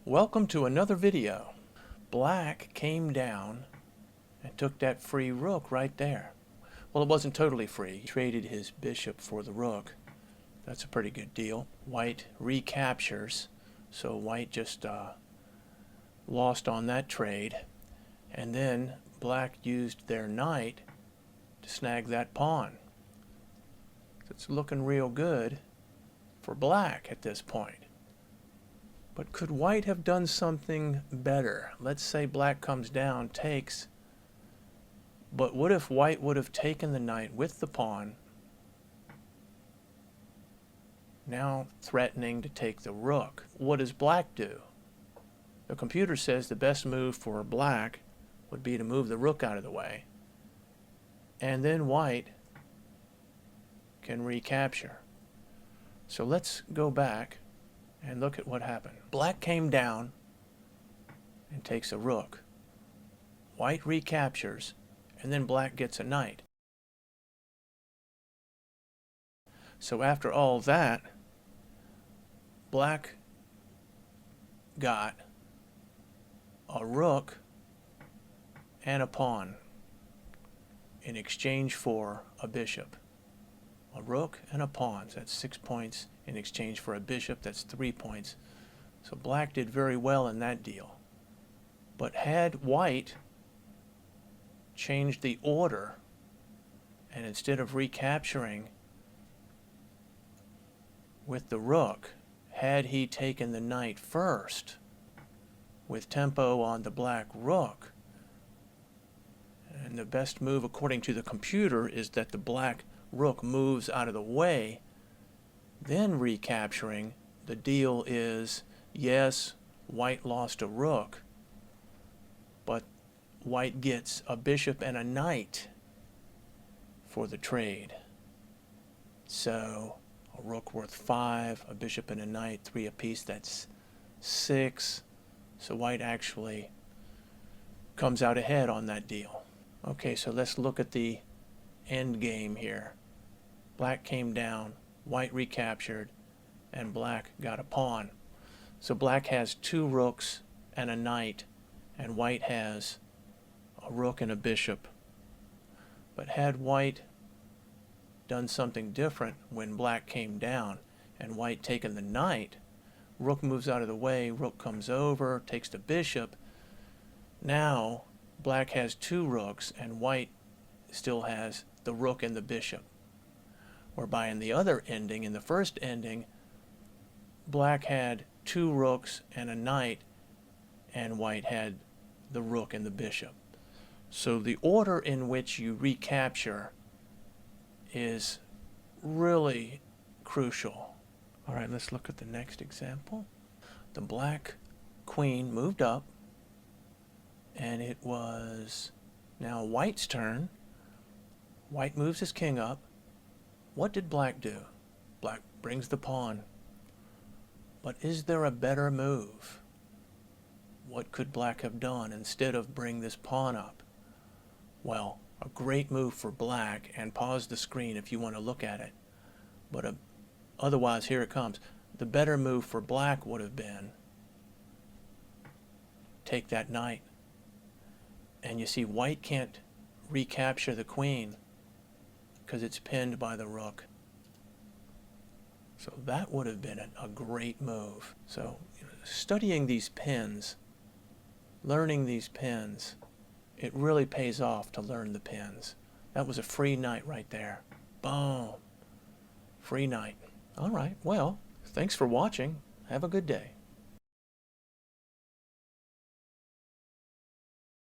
Welcome to another video. Black came down and took that free rook right there. Well, it wasn't totally free. He traded his bishop for the rook. That's a pretty good deal. White recaptures, so white just lost on that trade. And then black used their knight to snag that pawn. It's looking real good for black at this point. But could white have done something better? Let's say black comes down, takes, but what if white would have taken the knight with the pawn, now threatening to take the rook? What does black do? The computer says the best move for black would be to move the rook out of the way, and then white can recapture. So let's go back and look at what happened. Black came down and takes a rook. White recaptures, and then black gets a knight. So after all that, black got a rook and a pawn in exchange for a bishop. A rook and a pawn, that's 6 points in exchange for a bishop, that's 3 points. So black did very well in that deal. But had white changed the order, and instead of recapturing with the rook, had he taken the knight first with tempo on the black rook, and the best move according to the computer is that the black rook moves out of the way, then recapturing, the deal is, yes, white lost a rook, but white gets a bishop and a knight for the trade. So a rook worth 5, a bishop and a knight, 3 apiece, that's 6. So white actually comes out ahead on that deal. Okay, so let's look at the end game here. Black came down, white recaptured, and black got a pawn. So black has 2 rooks and a knight, and white has a rook and a bishop. But had white done something different when black came down and white taken the knight, rook moves out of the way, rook comes over, takes the bishop. Now black has 2 rooks and white still has the rook and the bishop. Whereby in the other ending, in the first ending, black had 2 rooks and a knight, and white had the rook and the bishop. So the order in which you recapture is really crucial. All right, let's look at the next example. The black queen moved up, and it was now white's turn. White moves his king up. What did black do? Black brings the pawn. But is there a better move? What could black have done instead of bring this pawn up? Well, a great move for black, and pause the screen if you want to look at it. But otherwise, here it comes. The better move for black would have been take that knight. And you see, white can't recapture the queen because it's pinned by the rook. So that would have been a great move. So studying these pins, learning these pins, it really pays off to learn the pins. That was a free knight right there. Boom. Free knight. All right, well, thanks for watching. Have a good day.